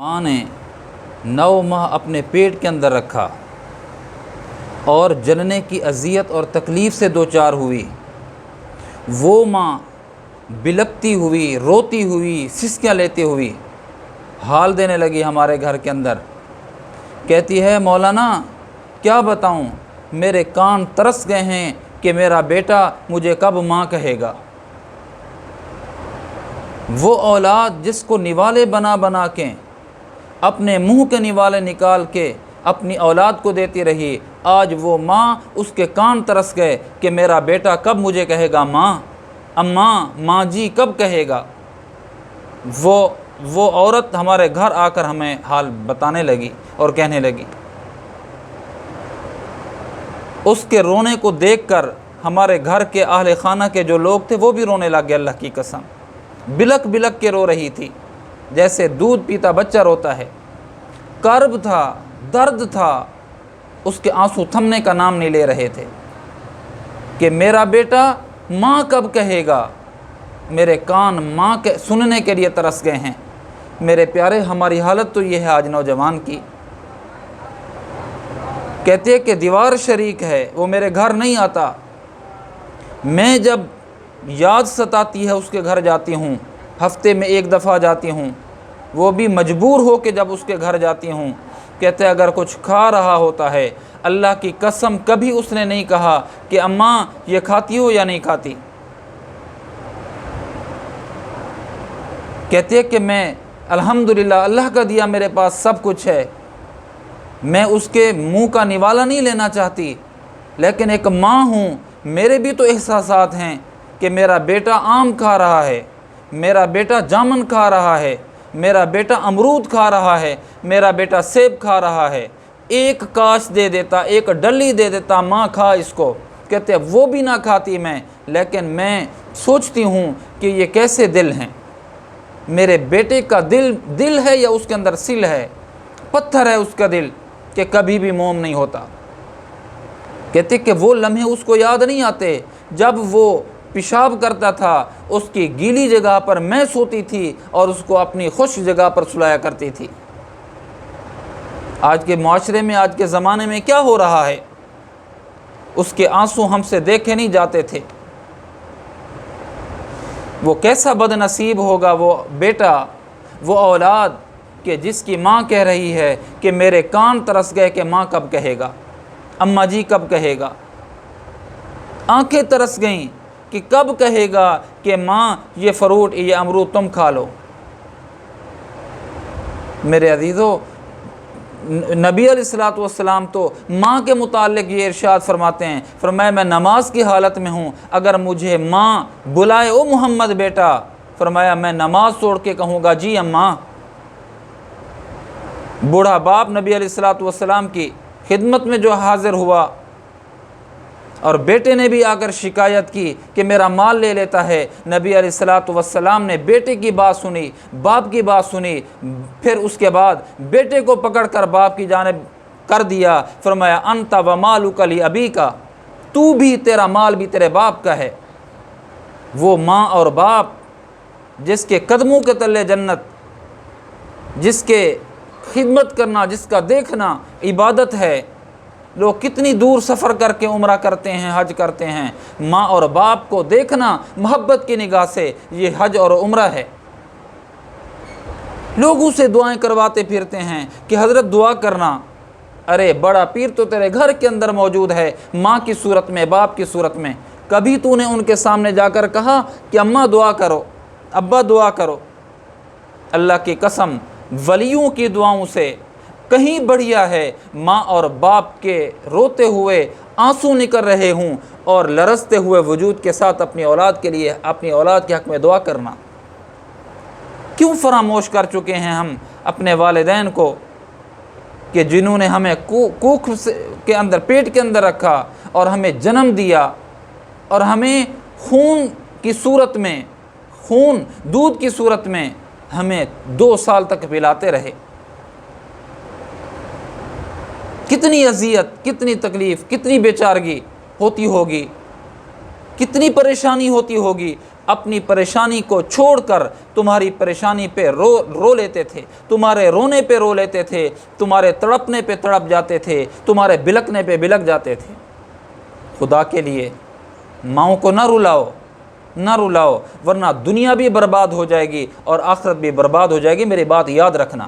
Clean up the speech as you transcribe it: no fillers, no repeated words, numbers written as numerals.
ماں نے 9 ماہ اپنے پیٹ کے اندر رکھا اور جننے کی اذیت اور تکلیف سے دوچار ہوئی، وہ ماں بلکتی ہوئی، روتی ہوئی، سسکیاں لیتی ہوئی حال دینے لگی ہمارے گھر کے اندر۔ کہتی ہے مولانا کیا بتاؤں، میرے کان ترس گئے ہیں کہ میرا بیٹا مجھے کب ماں کہے گا۔ وہ اولاد جس کو نوالے بنا بنا کے، اپنے منہ کے نوالے نکال کے اپنی اولاد کو دیتی رہی، آج وہ ماں اس کے کان ترس گئے کہ میرا بیٹا کب مجھے کہے گا ماں، اماں، ماں جی کب کہے گا۔ وہ عورت ہمارے گھر آ کر ہمیں حال بتانے لگی اور کہنے لگی۔ اس کے رونے کو دیکھ کر ہمارے گھر کے اہل خانہ کے جو لوگ تھے وہ بھی رونے لگ گئے، اللہ کی قسم، بلک بلک کے رو رہی تھی جیسے دودھ پیتا بچہ روتا ہے۔ کرب تھا، درد تھا، اس کے آنسو تھمنے کا نام نہیں لے رہے تھے کہ میرا بیٹا ماں کب کہے گا۔ میرے کان ماں کے سننے کے لیے ترس گئے ہیں۔ میرے پیارے، ہماری حالت تو یہ ہے آج نوجوان کی۔ کہتے ہیں کہ دیوار شریک ہے، وہ میرے گھر نہیں آتا، میں جب یاد ستاتی ہے اس کے گھر جاتی ہوں، ہفتے میں 1 دفعہ جاتی ہوں، وہ بھی مجبور ہو کے جب اس کے گھر جاتی ہوں۔ کہتے ہیں اگر کچھ کھا رہا ہوتا ہے، اللہ کی قسم کبھی اس نے نہیں کہا کہ اماں یہ کھاتی ہو یا نہیں کھاتی۔ کہتے ہیں کہ میں الحمدللہ اللہ کا دیا میرے پاس سب کچھ ہے، میں اس کے منہ کا نوالا نہیں لینا چاہتی، لیکن ایک ماں ہوں، میرے بھی تو احساسات ہیں کہ میرا بیٹا آم کھا رہا ہے، میرا بیٹا جامن کھا رہا ہے، میرا بیٹا امرود کھا رہا ہے، میرا بیٹا سیب کھا رہا ہے، ایک کاش دے دیتا، ایک ڈلی دے دیتا، ماں کھا اس کو۔ کہتے ہیں وہ بھی نہ کھاتی میں، لیکن میں سوچتی ہوں کہ یہ کیسے دل ہیں، میرے بیٹے کا دل ہے یا اس کے اندر سل ہے، پتھر ہے اس کا دل کہ کبھی بھی موم نہیں ہوتا۔ کہتے کہ وہ لمحے اس کو یاد نہیں آتے جب وہ پیشاب کرتا تھا، اس کی گیلی جگہ پر میں سوتی تھی اور اس کو اپنی خشک جگہ پر سلایا کرتی تھی۔ آج کے معاشرے میں، آج کے زمانے میں کیا ہو رہا ہے؟ اس کے آنسو ہم سے دیکھے نہیں جاتے تھے۔ وہ کیسا بد نصیب ہوگا وہ بیٹا، وہ اولاد کہ جس کی ماں کہہ رہی ہے کہ میرے کان ترس گئے کہ ماں کب کہے گا، اماں جی کب کہے گا۔ آنکھیں ترس گئیں کہ کب کہے گا کہ ماں یہ فروٹ، یہ امرود تم کھا لو۔ میرے عزیزو، نبی علیہ السلام تو ماں کے متعلق یہ ارشاد فرماتے ہیں، فرمایا میں نماز کی حالت میں ہوں، اگر مجھے ماں بلائے او محمد بیٹا، فرمایا میں نماز چھوڑ کے کہوں گا جی اماں۔ بوڑھا باپ نبی علیہ السلام کی خدمت میں جو حاضر ہوا اور بیٹے نے بھی آ کر شکایت کی کہ میرا مال لے لیتا ہے، نبی علیہ السلام نے بیٹے کی بات سنی، باپ کی بات سنی، پھر اس کے بعد بیٹے کو پکڑ کر باپ کی جانب کر دیا، فرمایا انت و مالک لابیک، تو بھی، تیرا مال بھی تیرے باپ کا ہے۔ وہ ماں اور باپ جس کے قدموں کے تلے جنت، جس کے خدمت کرنا، جس کا دیکھنا عبادت ہے۔ لوگ کتنی دور سفر کر کے عمرہ کرتے ہیں، حج کرتے ہیں، ماں اور باپ کو دیکھنا محبت کی نگاہ سے، یہ حج اور عمرہ ہے۔ لوگوں سے دعائیں کرواتے پھرتے ہیں کہ حضرت دعا کرنا، ارے بڑا پیر تو تیرے گھر کے اندر موجود ہے، ماں کی صورت میں، باپ کی صورت میں، کبھی تو نے ان کے سامنے جا کر کہا کہ اماں دعا کرو، ابا دعا کرو؟ اللہ کی قسم، ولیوں کی دعاؤں سے کہیں بڑھیا ہے ماں اور باپ کے روتے ہوئے آنسو نکل رہے ہوں اور لرزتے ہوئے وجود کے ساتھ اپنی اولاد کے لیے، اپنی اولاد کے حق میں دعا کرنا۔ کیوں فراموش کر چکے ہیں ہم اپنے والدین کو کہ جنہوں نے ہمیں کوکھ کے اندر، پیٹ کے اندر رکھا اور ہمیں جنم دیا اور ہمیں خون کی صورت میں، خون دودھ کی صورت میں ہمیں 2 سال تک پلاتے رہے۔ کتنی اذیت، کتنی تکلیف، کتنی بیچارگی ہوتی ہوگی، کتنی پریشانی ہوتی ہوگی۔ اپنی پریشانی کو چھوڑ کر تمہاری پریشانی پہ رو لیتے تھے، تمہارے رونے پہ رو لیتے تھے، تمہارے تڑپنے پہ تڑپ جاتے تھے، تمہارے بلکنے پہ بلک جاتے تھے۔ خدا کے لیے ماؤں کو نہ رلاؤ ورنہ دنیا بھی برباد ہو جائے گی اور آخرت بھی برباد ہو جائے گی، میری بات یاد رکھنا۔